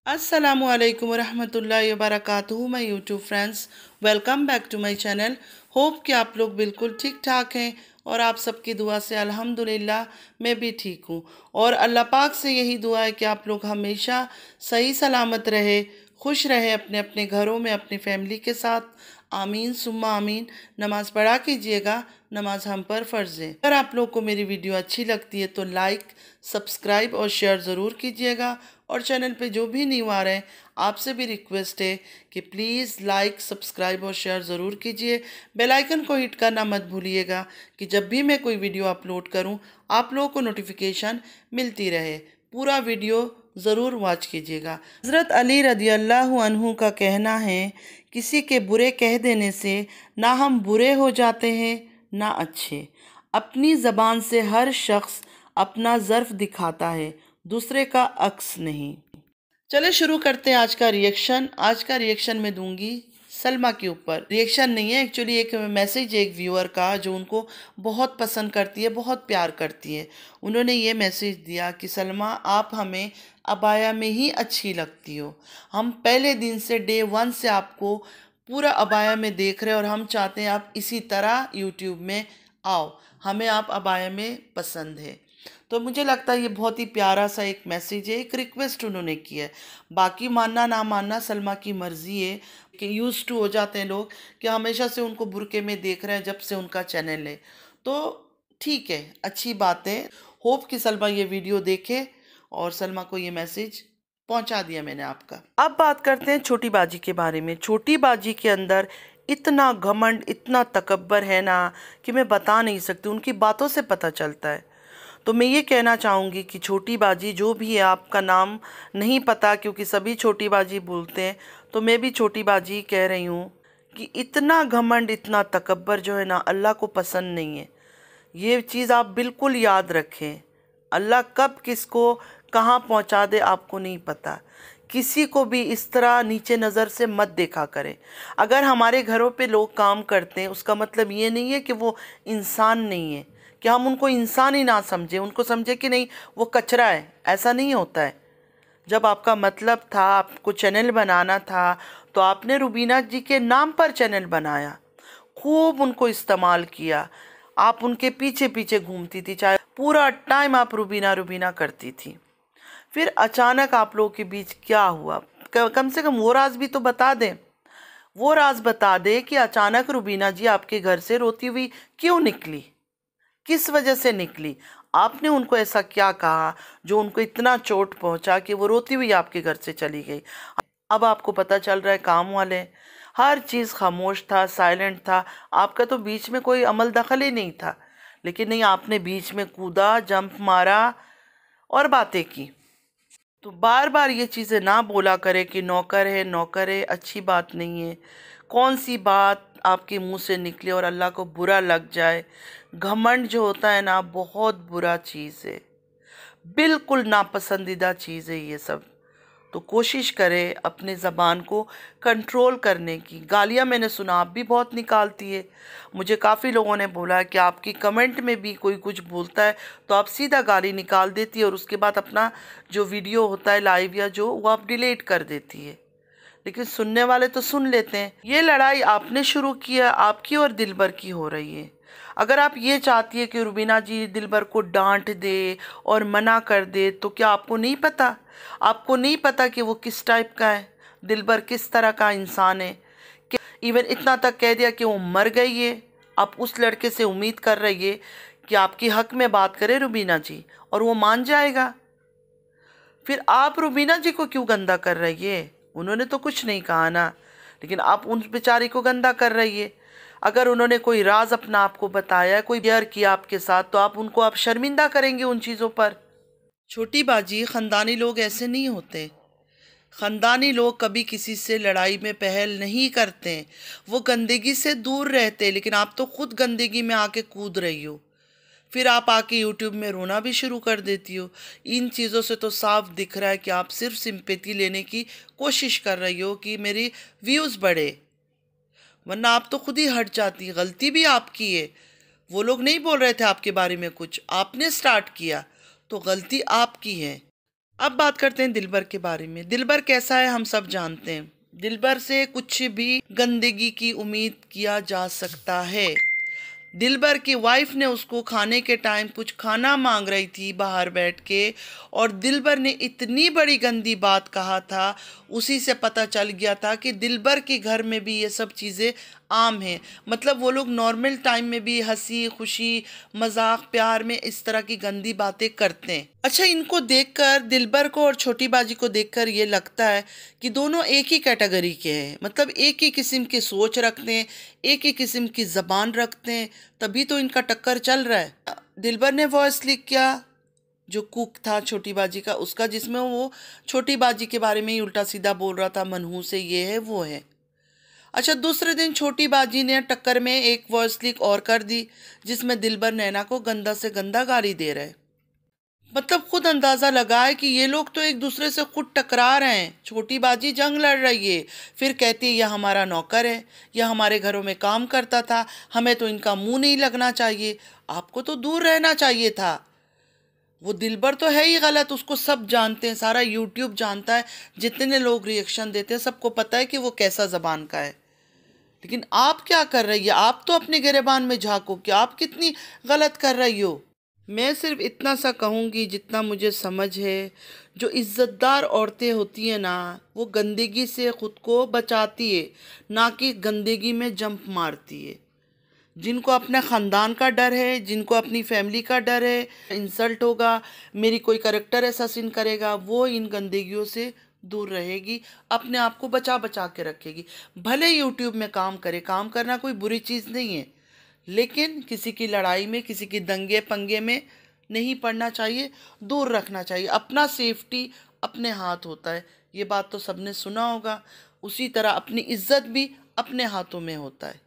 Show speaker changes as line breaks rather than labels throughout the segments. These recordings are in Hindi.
अस्सलामुअलैकुम वरहमतुल्लाहि वबरकातुहू। My YouTube friends, welcome back to my channel. Hope कि आप लोग बिल्कुल ठीक ठाक हैं और आप सबकी दुआ से अल्हम्दुलिल्लाह मैं भी ठीक हूँ। और अल्लाह पाक से यही दुआ है कि आप लोग हमेशा सही सलामत रहे, खुश रहे अपने अपने घरों में अपनी फैमिली के साथ। आमीन सुम्मा आमीन। नमाज़ पढ़ा कीजिएगा, नमाज हम पर फ़र्ज़ है। अगर आप लोग को मेरी वीडियो अच्छी लगती है तो लाइक, सब्सक्राइब और शेयर ज़रूर कीजिएगा। और चैनल पे जो भी न्यू आ रहे हैं, आपसे भी रिक्वेस्ट है कि प्लीज़ लाइक, सब्सक्राइब और शेयर ज़रूर कीजिए। बेल आइकन को हिट करना मत भूलिएगा कि जब भी मैं कोई वीडियो अपलोड करूं, आप लोगों को नोटिफिकेशन मिलती रहे। पूरा वीडियो ज़रूर वॉच कीजिएगा। हज़रत अली रज़ी अल्लाह अन्हु का कहना है, किसी के बुरे कह देने से ना हम बुरे हो जाते हैं ना अच्छे। अपनी ज़बान से हर शख्स अपना ज़र्फ़ दिखाता है, दूसरे का अक्स नहीं। चले शुरू करते हैं आज का रिएक्शन। आज का रिएक्शन मैं दूंगी सलमा के ऊपर। रिएक्शन नहीं है, एक्चुअली एक मैसेज है एक व्यूअर का जो उनको बहुत पसंद करती है, बहुत प्यार करती है। उन्होंने ये मैसेज दिया कि सलमा, आप हमें अबाया में ही अच्छी लगती हो। हम पहले दिन से डे वन से आपको पूरा अबाया में देख रहे हैं और हम चाहते हैं आप इसी तरह यूट्यूब में आओ। हमें आप अबाया में पसंद है। तो मुझे लगता है ये बहुत ही प्यारा सा एक मैसेज है, एक रिक्वेस्ट उन्होंने की है। बाकी मानना ना मानना सलमा की मर्जी है कि यूज टू हो जाते हैं लोग कि हमेशा से उनको बुरके में देख रहे हैं जब से उनका चैनल है। तो ठीक है, अच्छी बात है। होप कि सलमा ये वीडियो देखे और सलमा को ये मैसेज पहुंचा दिया मैंने आपका। अब बात करते हैं छोटी बाजी के बारे में। छोटी बाजी के अंदर इतना घमंड, इतना तकब्बर है ना कि मैं बता नहीं सकती, उनकी बातों से पता चलता है। तो मैं ये कहना चाहूँगी कि छोटी बाजी जो भी है, आपका नाम नहीं पता क्योंकि सभी छोटी बाजी बोलते हैं, तो मैं भी छोटी बाजी कह रही हूँ कि इतना घमंड, इतना तकब्बर जो है ना, अल्लाह को पसंद नहीं है। ये चीज़ आप बिल्कुल याद रखें। अल्लाह कब किसको कहाँ पहुँचा दे आपको नहीं पता। किसी को भी इस तरह नीचे नज़र से मत देखा करें। अगर हमारे घरों पे लोग काम करते हैं उसका मतलब ये नहीं है कि वो इंसान नहीं है, कि हम उनको इंसान ही ना समझें, उनको समझे कि नहीं वो कचरा है। ऐसा नहीं होता है। जब आपका मतलब था, आपको चैनल बनाना था, तो आपने रुबीना जी के नाम पर चैनल बनाया, खूब उनको इस्तेमाल किया। आप उनके पीछे पीछे घूमती थी, चाहे पूरा टाइम आप रुबीना रुबीना करती थी। फिर अचानक आप लोगों के बीच क्या हुआ? कम से कम वो राज भी तो बता दें। वो राज बता दे कि अचानक रुबीना जी आपके घर से रोती हुई क्यों निकली, किस वजह से निकली। आपने उनको ऐसा क्या कहा जो उनको इतना चोट पहुंचा कि वो रोती हुई आपके घर से चली गई। अब आपको पता चल रहा है काम वाले, हर चीज़ खामोश था, साइलेंट था। आपका तो बीच में कोई अमल दखल ही नहीं था, लेकिन नहीं, आपने बीच में कूदा, जंप मारा और बातें की। तो बार बार ये चीज़ें ना बोला करे कि नौकर है, अच्छी बात नहीं है। कौन सी बात आपके मुंह से निकले और अल्लाह को बुरा लग जाए। घमंड जो होता है ना, बहुत बुरा चीज़ है, बिल्कुल नापसंदीदा चीज़ है ये सब। तो कोशिश करें अपने ज़बान को कंट्रोल करने की। गालियाँ मैंने सुना आप भी बहुत निकालती है। मुझे काफ़ी लोगों ने बोला है कि आपकी कमेंट में भी कोई कुछ बोलता है तो आप सीधा गाली निकाल देती है और उसके बाद अपना जो वीडियो होता है लाइव या जो, वो आप डिलीट कर देती है। लेकिन सुनने वाले तो सुन लेते हैं। ये लड़ाई आपने शुरू किया, आपकी और दिलबर की हो रही है। अगर आप ये चाहती है कि रुबीना जी दिलबर को डांट दे और मना कर दे, तो क्या आपको नहीं पता? आपको नहीं पता कि वो किस टाइप का है, दिलबर किस तरह का इंसान है? कि इवन इतना तक कह दिया कि वो मर गई है। आप उस लड़के से उम्मीद कर रही है कि आपकी हक में बात करे रुबीना जी और वो मान जाएगा। फिर आप रुबीना जी को क्यों गंदा कर रही है? उन्होंने तो कुछ नहीं कहा ना, लेकिन आप उन बेचारी को गंदा कर रही है। अगर उन्होंने कोई राज अपना आपको बताया, कोई प्यार किया आपके साथ, तो आप उनको आप शर्मिंदा करेंगे उन चीज़ों पर। छोटी बाजी, ख़ानदानी लोग ऐसे नहीं होते। ख़ानदानी लोग कभी किसी से लड़ाई में पहल नहीं करते, वो गंदगी से दूर रहते। लेकिन आप तो खुद गंदगी में आके कूद रही हो, फिर आप आके यूट्यूब में रोना भी शुरू कर देती हो। इन चीज़ों से तो साफ दिख रहा है कि आप सिर्फ सिंपैथी लेने की कोशिश कर रही हो कि मेरी व्यूज़ बढ़े, वरना आप तो खुद ही हट जाती। गलती भी आपकी है। वो लोग नहीं बोल रहे थे आपके बारे में कुछ, आपने स्टार्ट किया, तो गलती आपकी है। अब बात करते हैं दिलबर के बारे में। दिलबर कैसा है हम सब जानते हैं। दिलबर से कुछ भी गंदगी की उम्मीद किया जा सकता है। दिलबर की वाइफ ने उसको खाने के टाइम कुछ खाना मांग रही थी बाहर बैठ के, और दिलबर ने इतनी बड़ी गंदी बात कहा था, उसी से पता चल गया था कि दिलबर के घर में भी ये सब चीज़ें आम हैं। मतलब वो लोग नॉर्मल टाइम में भी हंसी खुशी मजाक प्यार में इस तरह की गंदी बातें करते हैं। अच्छा, इनको देखकर, दिलबर को और छोटी बाजी को देखकर ये लगता है कि दोनों एक ही कैटेगरी के हैं, मतलब एक ही किस्म की सोच रखते हैं, एक ही किस्म की ज़बान रखते हैं, तभी तो इनका टक्कर चल रहा है। दिलबर ने वॉइस लिख किया जो कुक था छोटी बाजी का, उसका, जिसमें वो छोटी बाजी के बारे में ही उल्टा सीधा बोल रहा था, मनहूस है, ये है वो है। अच्छा, दूसरे दिन छोटी बाजी ने टक्कर में एक वॉइस लिक और कर दी जिसमें दिलबर नैना को गंदा से गंदा गाली दे रहे। मतलब खुद अंदाजा लगाए कि ये लोग तो एक दूसरे से खुद टकरा रहे हैं। छोटी बाजी जंग लड़ रही है, फिर कहती है यह हमारा नौकर है, यह हमारे घरों में काम करता था, हमें तो इनका मुंह नहीं लगना चाहिए, आपको तो दूर रहना चाहिए था। वो दिलबर तो है ही गलत, उसको सब जानते हैं, सारा यूट्यूब जानता है, जितने लोग रिएक्शन देते हैं सबको पता है कि वो कैसा जबान का है। लेकिन आप क्या कर रही है? आप तो अपने गिरेबान में झांको कि आप कितनी गलत कर रही हो। मैं सिर्फ इतना सा कहूँगी जितना मुझे समझ है, जो इज्जतदार औरतें होती हैं ना, वो गंदगी से खुद को बचाती है, ना कि गंदगी में जंप मारती है। जिनको अपने ख़ानदान का डर है, जिनको अपनी फैमिली का डर है, इंसल्ट होगा, मेरी कोई करेक्टर असैसिन करेगा, वो इन गंदगियों से दूर रहेगी, अपने आप को बचा बचा के रखेगी। भले यूट्यूब में काम करे, काम करना कोई बुरी चीज़ नहीं है, लेकिन किसी की लड़ाई में, किसी की दंगे पंगे में नहीं पड़ना चाहिए, दूर रखना चाहिए। अपना सेफ्टी अपने हाथ होता है, ये बात तो सबने सुना होगा। उसी तरह अपनी इज्जत भी अपने हाथों में होता है।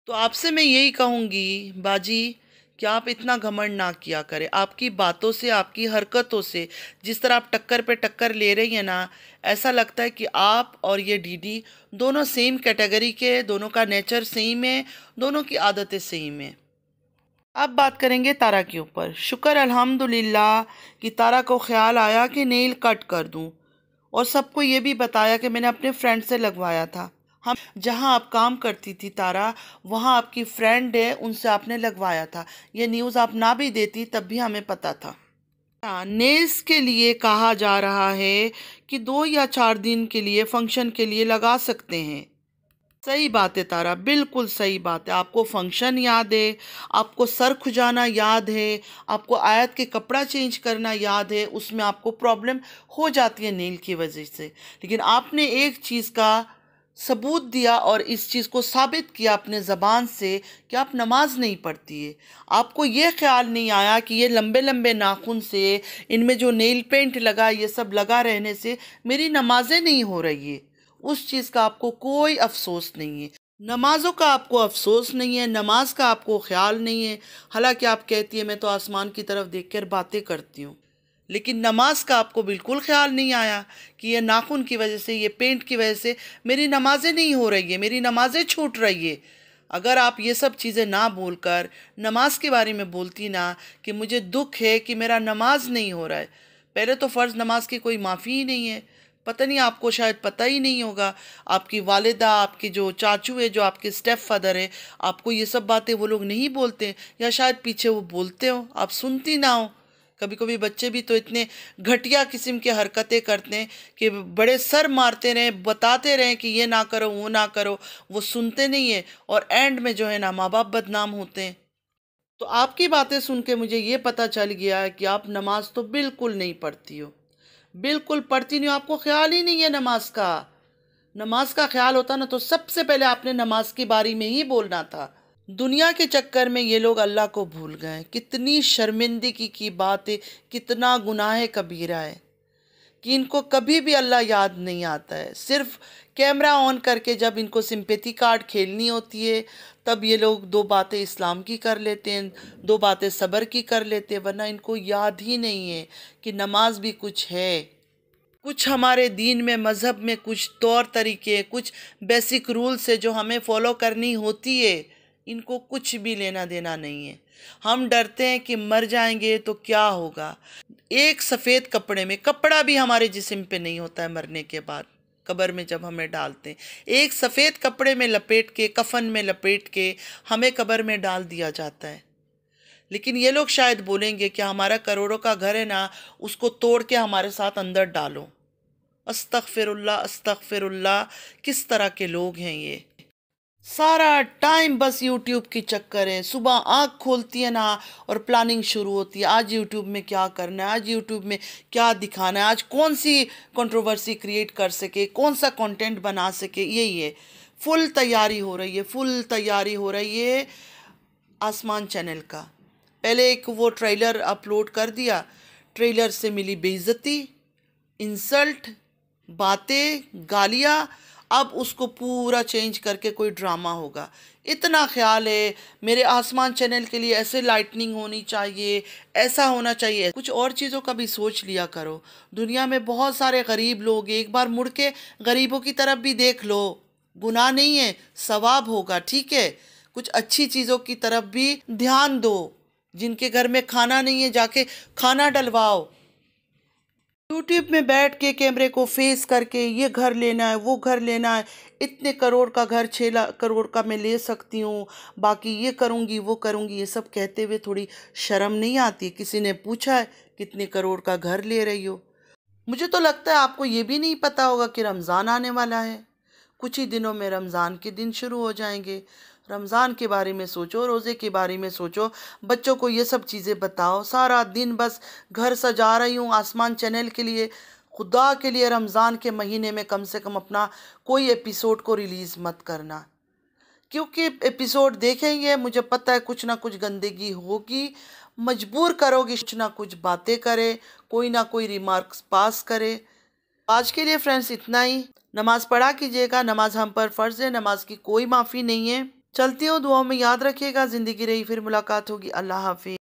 तो आपसे मैं यही कहूँगी बाजी कि आप इतना घमंड ना किया करें। आपकी बातों से, आपकी हरकतों से, जिस तरह आप टक्कर पे टक्कर ले रही हैं ना, ऐसा लगता है कि आप और ये डीडी दोनों सेम कैटेगरी के, दोनों का नेचर सेम है, दोनों की आदतें सेम है। अब बात करेंगे तारा के ऊपर। शुक्र अल्हम्दुलिल्लाह कि तारा को ख्याल आया कि नेल कट कर दूं, और सबको ये भी बताया कि मैंने अपने फ्रेंड से लगवाया था। हम जहां आप काम करती थी तारा, वहां आपकी फ्रेंड है, उनसे आपने लगवाया था। ये न्यूज़ आप ना भी देती तब भी हमें पता था। नेल्स के लिए कहा जा रहा है कि 2 या 4 दिन के लिए, फंक्शन के लिए लगा सकते हैं। सही बात है तारा, बिल्कुल सही बात है। आपको फंक्शन याद है, आपको सर खुजाना याद है, आपको आयत के कपड़ा चेंज करना याद है, उसमें आपको प्रॉब्लम हो जाती है नेल की वजह से। लेकिन आपने एक चीज़ का सबूत दिया और इस चीज़ को साबित किया अपने ज़बान से कि आप नमाज नहीं पढ़ती है। आपको ये ख्याल नहीं आया कि ये लंबे लंबे नाखून से, इनमें जो नेल पेंट लगा, ये सब लगा रहने से मेरी नमाजें नहीं हो रही है। उस चीज़ का आपको कोई अफसोस नहीं है, नमाजों का आपको अफसोस नहीं है, नमाज का आपको ख्याल नहीं है। हालांकि आप कहती है मैं तो आसमान की तरफ देखकर बातें करती हूँ, लेकिन नमाज का आपको बिल्कुल ख्याल नहीं आया कि ये नाखून की वजह से, ये पेंट की वजह से मेरी नमाजें नहीं हो रही है, मेरी नमाजें छूट रही है। अगर आप ये सब चीज़ें ना बोलकर नमाज के बारे में बोलती ना कि मुझे दुख है कि मेरा नमाज नहीं हो रहा है। पहले तो फ़र्ज़ नमाज की कोई माफ़ी ही नहीं है। पता नहीं, आपको शायद पता ही नहीं होगा, आपकी वालिदा, आपके जो चाचू है, जो आपके स्टेप फादर है, आपको ये सब बातें वो लोग नहीं बोलते, या शायद पीछे वो बोलते हो, आप सुनती ना हो। कभी कभी बच्चे भी तो इतने घटिया किस्म की हरकतें करते हैं कि बड़े सर मारते रहें, बताते रहें कि ये ना करो, वो ना करो, वो सुनते नहीं है, और एंड में जो है ना, माँ बाप बदनाम होते हैं। तो आपकी बातें सुन के मुझे ये पता चल गया है कि आप नमाज तो बिल्कुल नहीं पढ़ती हो, बिल्कुल पढ़ती नहीं हो, आपको ख्याल ही नहीं है नमाज का। नमाज का ख्याल होता ना तो सबसे पहले आपने नमाज के बारे में ही बोलना था। दुनिया के चक्कर में ये लोग अल्लाह को भूल गए। कितनी शर्मिंदगी की बात है, कितना गुनाह कबीरा है कि इनको कभी भी अल्लाह याद नहीं आता है। सिर्फ कैमरा ऑन करके जब इनको सिंपैथी कार्ड खेलनी होती है, तब ये लोग 2 बातें इस्लाम की कर लेते हैं, 2 बातें सब्र की कर लेते हैं, वरना इनको याद ही नहीं है कि नमाज भी कुछ है। कुछ हमारे दीन में, मज़हब में कुछ तौर तरीके, कुछ बेसिक रूल्स है जो हमें फॉलो करनी होती है। इनको कुछ भी लेना देना नहीं है। हम डरते हैं कि मर जाएंगे तो क्या होगा। एक सफ़ेद कपड़े में, कपड़ा भी हमारे जिस्म पे नहीं होता है मरने के बाद, कब्र में जब हमें डालते हैं, एक सफ़ेद कपड़े में लपेट के, कफन में लपेट के हमें कब्र में डाल दिया जाता है। लेकिन ये लोग शायद बोलेंगे कि हमारा करोड़ों का घर है ना, उसको तोड़ के हमारे साथ अंदर डालो। अस्तगफिरुल्लाह अस्तगफिरुल्लाह, किस तरह के लोग हैं ये। सारा टाइम बस यूट्यूब की चक्कर है। सुबह आँख खोलती है ना और प्लानिंग शुरू होती है, आज यूट्यूब में क्या करना है, आज यूट्यूब में क्या दिखाना है, आज कौन सी कंट्रोवर्सी क्रिएट कर सके, कौन सा कंटेंट बना सके, यही है। फुल तैयारी हो रही है, फुल तैयारी हो रही है आसमान चैनल का। पहले एक वो ट्रेलर अपलोड कर दिया, ट्रेलर से मिली बेइज्जती, इंसल्ट, बातें, गालियाँ, अब उसको पूरा चेंज करके कोई ड्रामा होगा। इतना ख्याल है मेरे आसमान चैनल के लिए, ऐसे लाइटनिंग होनी चाहिए, ऐसा होना चाहिए। कुछ और चीज़ों का भी सोच लिया करो। दुनिया में बहुत सारे गरीब लोग हैं, एक बार मुड़ के गरीबों की तरफ भी देख लो, गुनाह नहीं है, सवाब होगा, ठीक है। कुछ अच्छी चीज़ों की तरफ भी ध्यान दो। जिनके घर में खाना नहीं है, जाके खाना डलवाओ। यूट्यूब में बैठ के कैमरे को फेस करके ये घर लेना है, वो घर लेना है, इतने करोड़ का घर 6 करोड़ का मैं ले सकती हूँ, बाकी ये करूँगी वो करूँगी, ये सब कहते हुए थोड़ी शर्म नहीं आती? किसी ने पूछा है कितने करोड़ का घर ले रही हो? मुझे तो लगता है आपको ये भी नहीं पता होगा कि रमज़ान आने वाला है। कुछ ही दिनों में रमज़ान के दिन शुरू हो जाएंगे। रमज़ान के बारे में सोचो, रोज़े के बारे में सोचो, बच्चों को ये सब चीज़ें बताओ। सारा दिन बस घर सजा रही हूँ आसमान चैनल के लिए। खुदा के लिए रमज़ान के महीने में कम से कम अपना कोई एपिसोड को रिलीज़ मत करना, क्योंकि एपिसोड देखेंगे मुझे पता है कुछ ना कुछ गंदगी होगी, मजबूर करोगी कुछ ना कुछ बातें करे, कोई ना कोई रिमार्क्स पास करे। आज के लिए फ्रेंड्स इतना ही। नमाज पढ़ा कीजिएगा, नमाज हम पर फ़र्ज़ है, नमाज की कोई माफ़ी नहीं है। चलती हूँ, दुआओं में याद रखिएगा। ज़िंदगी रही फिर मुलाकात होगी। अल्लाह हाफिज़।